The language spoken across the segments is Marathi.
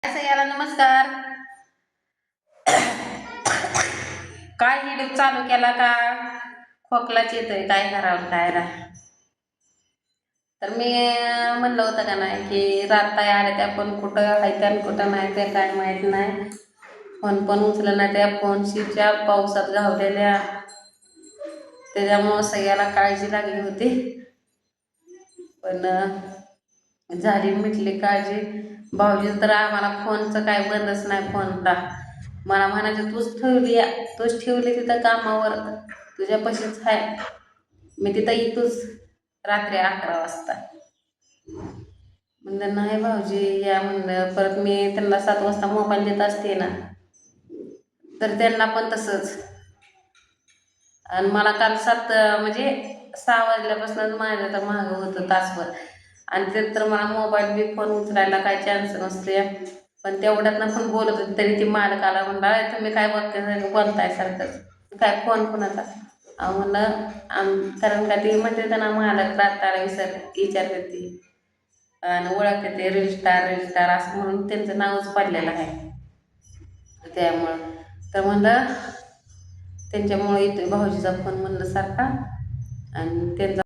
सगळ्यांना नमस्कार. काय व्हिडिओ चालू केला का खोकलाच येतोय, काय करावं काय राह. तर मी म्हणलं होतं का नाही की रात्ता आले त्या पण कुठं आहे आणि कुठं नाही ते काय माहीत नाही. फोन पण उचलला नाही, त्या फोनशीच्या पावसात गावलेल्या, त्याच्यामुळं सगळ्याला काळजी लागली होती. पण झाली मिटली काळजी. भाऊजी तर आम्हाला फोनचं काय बंदच नाही. फोनला मला म्हणायचं तूच ठेवली तिथं कामावर, तुझ्यापाशीच आहे, मी तिथं येतोच रात्री 11 वाजता. म्हणलं नाही भाऊजी या म्हणलं. परत मी त्यांना 7 वाजता मोबाईल देत असते ना, तर त्यांना पण तसंच. आणि मला काल 7 म्हणजे 6 वाजल्यापासूनच माझं तर मागं होतं तासभर, आणि ते तर मला मोबाईल बी फोन उचलायला काय चान्स नसते. पण तेवढ्यात ना पण बोलत होते, तरी ती मालकाला म्हणला तुम्ही काय बोलताय सारखंच, काय फोन कोणाचा. म्हणलं कारण का ती म्हणते त्यांना मालक रात्ताला विचारते ती आणि ओळखते ते रील स्टार असं म्हणून त्यांचं नावच पडलेलं आहे त्यामुळं. तर म्हणलं त्यांच्यामुळे येतोय भाऊजीचा फोन म्हणलं सारखा. आणि त्यांचा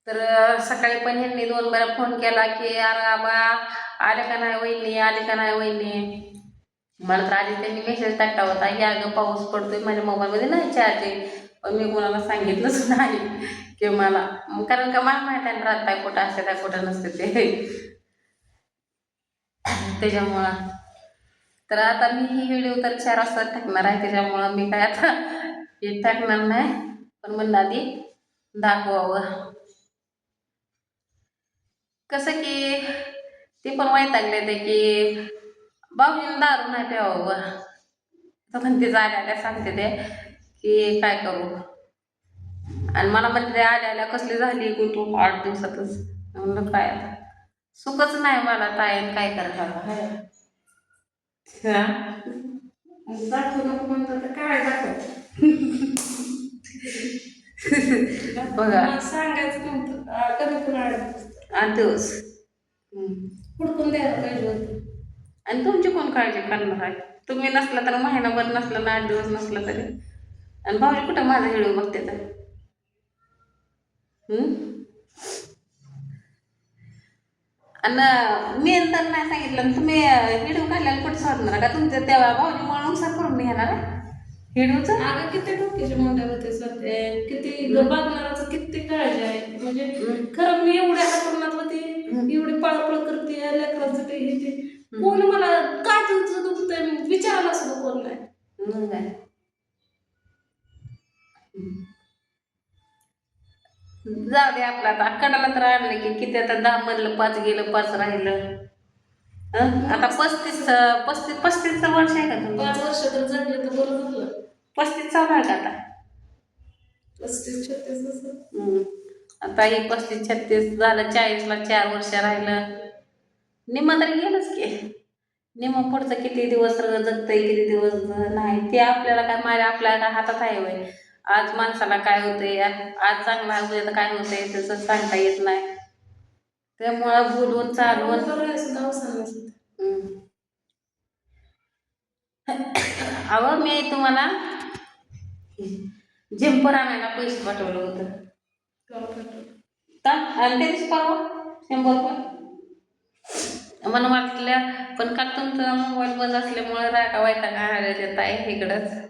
तर सकाळी पण ह्यांनी 2 वेळा फोन केला की अरे आबा आले का नाही वहिनी, आले का नाही वहिनी. मला तर आधी त्यांनी मेसेज टाकला होता की अगं पाऊस पडतोय, माझ्या मोबाईलमध्ये नाही चार्जिंग. पण मी कोणाला सांगितलंच नाही की मला, कारण का मला माहिती आहे राहत आहे कुठं असते काय कुठं नसते ते त्याच्यामुळं. तर आता मी ही व्हिडिओ तर 4 वाजता टाकणार आहे, त्याच्यामुळं मी काय आता हे टाकणार नाही. पण म्हणलं आधी दाखवावं. कसं की ते पण वैतागले ते की भाऊजीनं दारू नाही प्यावं. तर म्हणते आल्या सांगते ते की काय करू. आणि मला म्हणते आल्या कसली झाली की तू 8 दिवसातच. म्हणलं काय आता सुखच नाही मला ताईन, काय करायला दाखवू नको म्हणतात तर काय दाखव. बघा सांगायचं नव्हतं कमी पण 8 दिवस हुडकून द्यायला पाहिजे होतं. आणि तुमची कोण काळजी करणार आहे. तुम्ही नसला तर महिनाभर, नसलं ना 8 दिवस नसलं तरी. आणि भाऊजी कुठं माझा व्हिडिओ बघते तर आणि मी तर नाही सांगितलं, तुम्ही व्हिडिओ काढल्याला कुठं सोडणार का तुमचं तेव्हा भाऊजी म्हणून नुकसान करून घेणार व्हिडिओचं. अगं किती डोक्याचे मोठे होते सध्या, किती बघणाराचं किती काळजी आहे. म्हणजे खरं मी एवढ्या हातूनात होती, एवढी पळपळ करते लेकरांचं ते हे ते, कोण मला काय तुमचं दुखतंय विचारायला सुद्धा कोण नाही. जाऊ दे आपला आता कडाला तर आणलं की किती, आता 10 म्हणलं 5 गेलं 5 राहिलं. आता 35 वर्ष आहे का तुम्ही? 5 वर्ष तर जगले तर बरं झालं. 35 चालू आहे का आता? 35-36. आता हे 35-36 झालं, 40ला 4 वर्ष राहिलं. निम्मा तरी गेलंच की. निम्मा पुढचं किती दिवस जगतंय किती दिवस नाही ते आपल्याला काय आपल्या काय हातात आहे होय. आज माणसाला काय होतंय, आज चांगला उद्या काय होतंय त्याचं सांगता येत नाही. त्यामुळं बोलून चालवून अहो मी तुम्हाला झिंपर आणायला पैसे पाठवलं होतं आणि ते दिवशी परवा 100 रुपये मला वाटलं. पण काल तुमचा मोबाईल बंद असल्यामुळे रागा वायता काय देत आहे इकडंच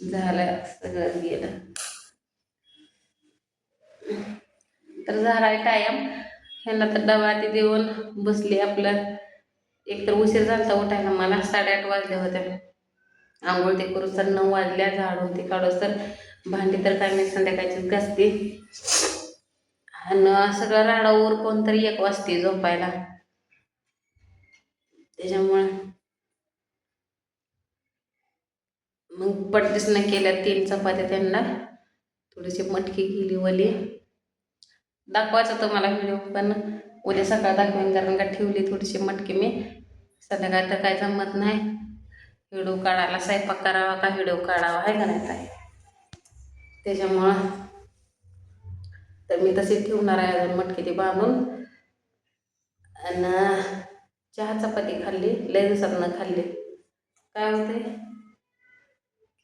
झालं, सगळं गेलं. तर झालाय टाइम. ह्यांना तर डबा ते देऊन बसली. आपलं एकतर उशीर झाला उठायला, मला 8:30 वाजले होते. आंघोळ ते करू तर 9 वाजल्या, झाडून ते काढूस तर, भांडी तर काय मी संध्याकाळचीच घासते. आणि सगळं राडावर कोणतरी 1 वाजते झोपायला. त्याच्यामुळं मग पटदिसनं केल्या 3 चपात्या त्यांना, थोडीशी मटकी केली वली. दाखवायचं तुम्हाला व्हिडिओ, पण उद्या सकाळ दाखवेन, कारण का ठेवली थोडीशी मटकी मी. संध्याकाळ तर काय जमत नाही व्हिडिओ काढायला, स्वयंपाक करावा का व्हिडिओ काढावा आहे का नाही काय. त्याच्यामुळं तर मी तशी ठेवणार आहे अजून मटकी ती बांधून. आणि चहा चपाती खाल्ली, लय दिवसातनं खाल्ली. काय होते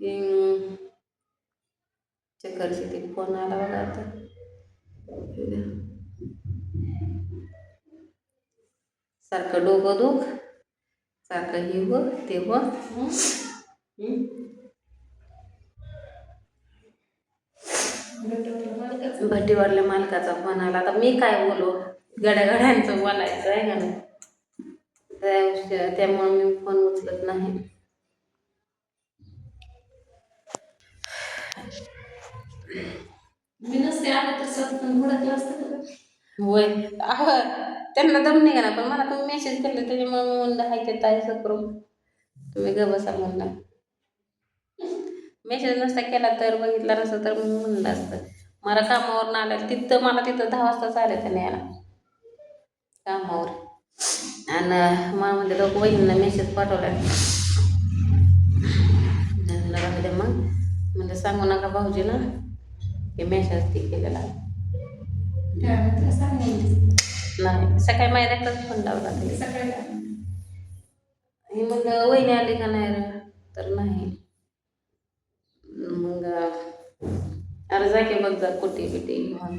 की चक्करची ती फोन आला बघा आता. सारखं डोकं दुख, सारखं हे हो ते हो. भट्टीवाल्या मालकाचा फोन आला. आता मी काय बोलू, गड्यांचं बोलायचं आहे का नाही, त्यामुळे मी फोन उचलत नाही. मी नसते आलं तर सतत हुडकलं असतं. होय त्यांना दम नाही ना, पण मला तुम्ही मेसेज केले त्याच्यामुळे मी म्हणलं हाय ते तायचं करून तुम्ही ग बसा म्हणला. मेसेज नसता केला तर बघितला नसतं तर मी म्हणलं असतं. मला कामावरून आलं तिथं, मला तिथं 10 वाजताच आले त्याने यायला कामावर. आणि मला म्हणते लोक वहिनींना मेसेज पाठवला. मग म्हणजे सांगू नका भाऊजीला की मेसेज ती केलेला नाही. सकाळी माझ्याकडेच फोन लावला तरी हे मग वहिनी आली का नाही रे, तर नाही. मग अरे जा की बघ जा कुठे बिटी म्हणून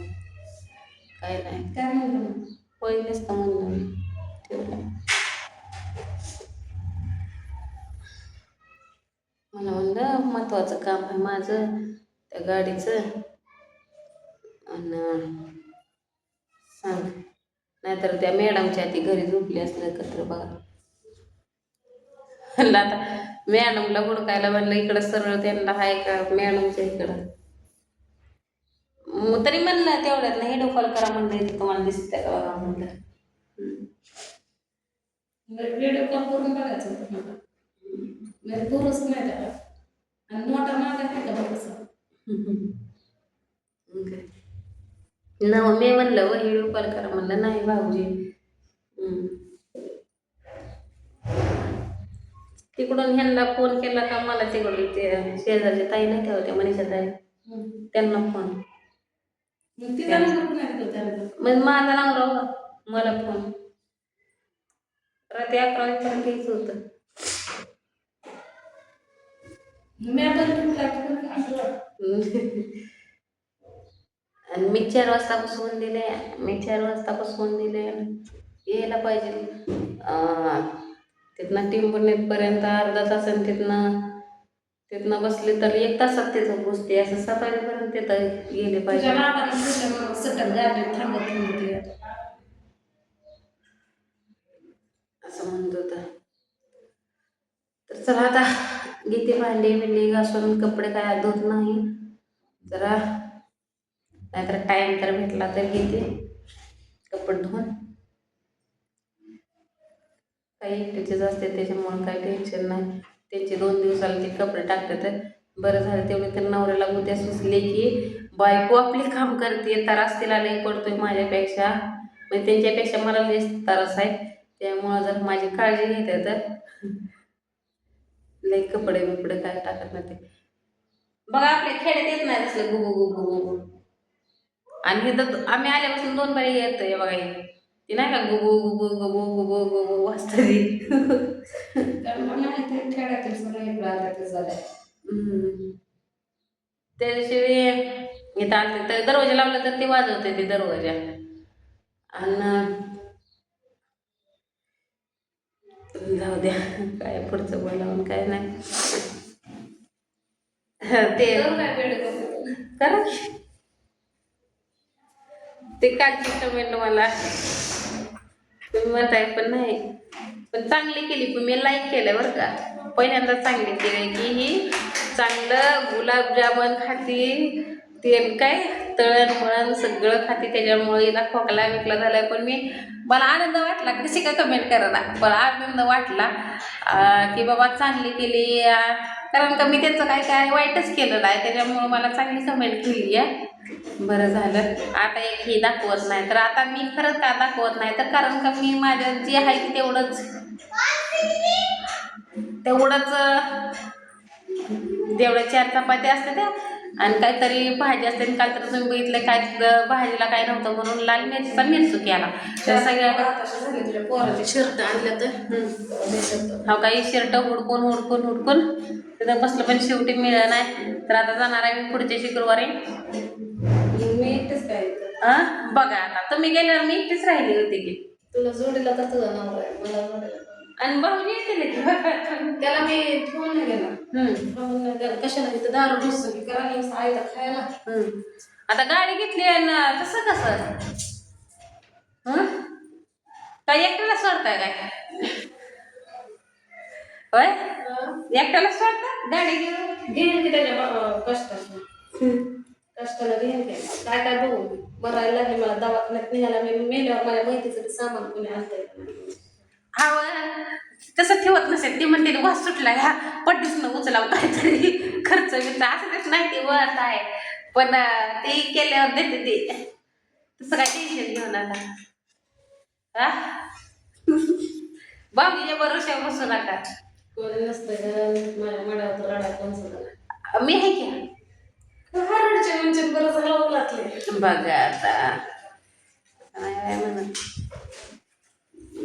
काय नाही. काय म्हणलं होय नसतं म्हणलं मी ठेवलं. मला म्हणलं महत्वाचं काम आहे माझं त्या गाडीचं, आणि सांग नाहीतर त्या मॅडमच्या ती घरी झोपली असलं कत्र बघा. म्हणलं आता मॅडमला हुडकायला म्हणलं इकडं सरळ त्यांना आहे का मॅडमच्या इकडं. मग तरी म्हणलं तेवढ्यात नाही व्हिडिओ कॉल करा म्हणलं तुम्हाला दिसतंय का बघा म्हणलं. व्हिडिओ कॉल करून बघायचं होतं मला. म्हणजे पुरच नाही त्याला आणि मोठा माग आहे का बघ कसं. ना मी म्हणलं व्हिडिओ कॉल करा म्हणलं नाही भाऊजी. तिकडून ह्यांना फोन केला का मला तिकडून ते शेजारची ताई नाही ठेवते मनीषा ताई त्यांना फोन. मग माझा नवरा मला फोन रात्री 11 वाजेपर्यंत घ्यायचं होतं. आणि मी 4 वाजता बसवून दिले, यायला पाहिजे तिथनं टिंबुर्णीपर्यंत अर्धा तास, आणि तिथनं बसले तर 1 तासात तिथं पोचते. असं 7 वाजेपर्यंत तिथं गेले पाहिजे. असं म्हणत होता. तर चला आता घेते भांडी घासून, कपडे काय धुत नाही जरा, नाहीतर टाइम तर भेटला तर घेते कपडे धुवून. काही एकटीचेच असते त्याच्यामुळे काही टेन्शन नाही. त्यांचे 2 दिवसाला ते कपडे टाकतात. बरं झालं तेवढे तर नवऱ्याला उद्या सुचले की बायको आपली काम करते, त्रास तिला लई पडतोय माझ्यापेक्षा, म्हणजे त्यांच्यापेक्षा मला लई त्रास आहे. त्यामुळं जर माझी काळजी घेते तर लई कपडे बिपडे काय टाकत नाही ते. बघा आपल्या खेड्यात येत नाही असलं गुबू गुबू गुबू. आणि हे तर आम्ही आल्यापासून 2 बारी येतंय बघा. हे ती नाही का गुबू गुबू गुबू गुबू गुबू वाजतरी. त्या दिवशी इथं आलते तर दरवाजा लावला तर ते वाजवते ते दरवाजा. आणि जाऊ द्या काय पुढचं बोलावून काय नाही. ते करा ते कालची कमेंट मला तुम्ही म्हणताय पण नाही, पण चांगली केली. पण मी लाईक केलं बरं का. पहिल्यांदा चांगली केली की ही चांगलं गुलाबजामुन खाती, तेल काय तळण वळण सगळं खाती, त्याच्यामुळे हिला खोकला बिकला झालाय. पण मला आनंद वाटला, कशी का कमेंट करायला, पण आनंद वाटला की बाबा चांगली केली. कारण का मी त्यांचं काय वाईटच केलं नाही, त्याच्यामुळं मला चांगली कमेंट केली आहे. बरं झालं. आता एक ही दाखवत नाही तर आता मी खरंच का दाखवत नाही तर कारण का मी माझं जे आहे की तेवढंच जेवढ्या 4 चपात्या असतात त्या आणि काहीतरी भाजी असते. काल तर तुम्ही बघितलं काय भाजीला काय नव्हतं म्हणून लाल मिरचीचा मिरचू केला. तर सगळ्या झाले तुझ्या पोराचे शर्ट आणल्या तर हा काही शर्ट हुडकून हुडकून हुडकून तिथं बसलं पण शेवटी मिळलं नाही. तर आता जाणार आहे मी पुढच्या शुक्रवारी. मी एकटेच काय हा बघा आता तुम्ही गेल्यावर मी एकटीच राहिली होती की. तुला जोडीला तर तुझा नवरा आहे, मला जोडीला आणि भाऊजी येतील की बघा. त्याला मी ठेवून नाही गेला. ठेवून नाही गेला. कशाला इथं दारू ढोसू की करायला आईला खायला. आता गाडी घेतली आहे ना तसं कसं काय एकट्याला सोडताय काय होय एकट्याला सोडता गाडी घेऊन घेईन की त्याच्या कष्टाला घेईन ते काय काय बघू मरायला लागले मला दवाखान्यात निघाला मी मेल्यावर माझ्या माहितीचं सामान कोणी आणतंय हा तसं ठेवत नसेल ती म्हणते वास सुटला ह्या पड्डीस न उचलाव काहीतरी खर्च बिर्च असं तेच नाही ते वर आहे पण ते केल्यावर देते ते तसं काय टेन्शन घेऊ नका हा बाबजीच्या भरोश्यावर बसू नका कोणी नसतं माझ्या मड्यावर रडा कोण सुद्धा मी आहे की हरडचे म्हणजे बरंच हळू लागले बघा आता काय म्हणत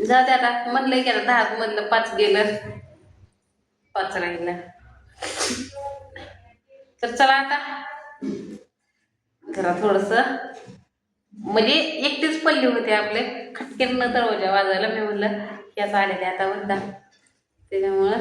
जाऊ दे आता म्हणलं की आता 10 मधलं 5 गेलं 5 राहिलं तर चला आता जरा थोडस म्हणजे एकटीच पल्ली होते आपले खटक्यानं दरवाजा वाजायला मी म्हणलं याच आलेले आता वरदा त्याच्यामुळं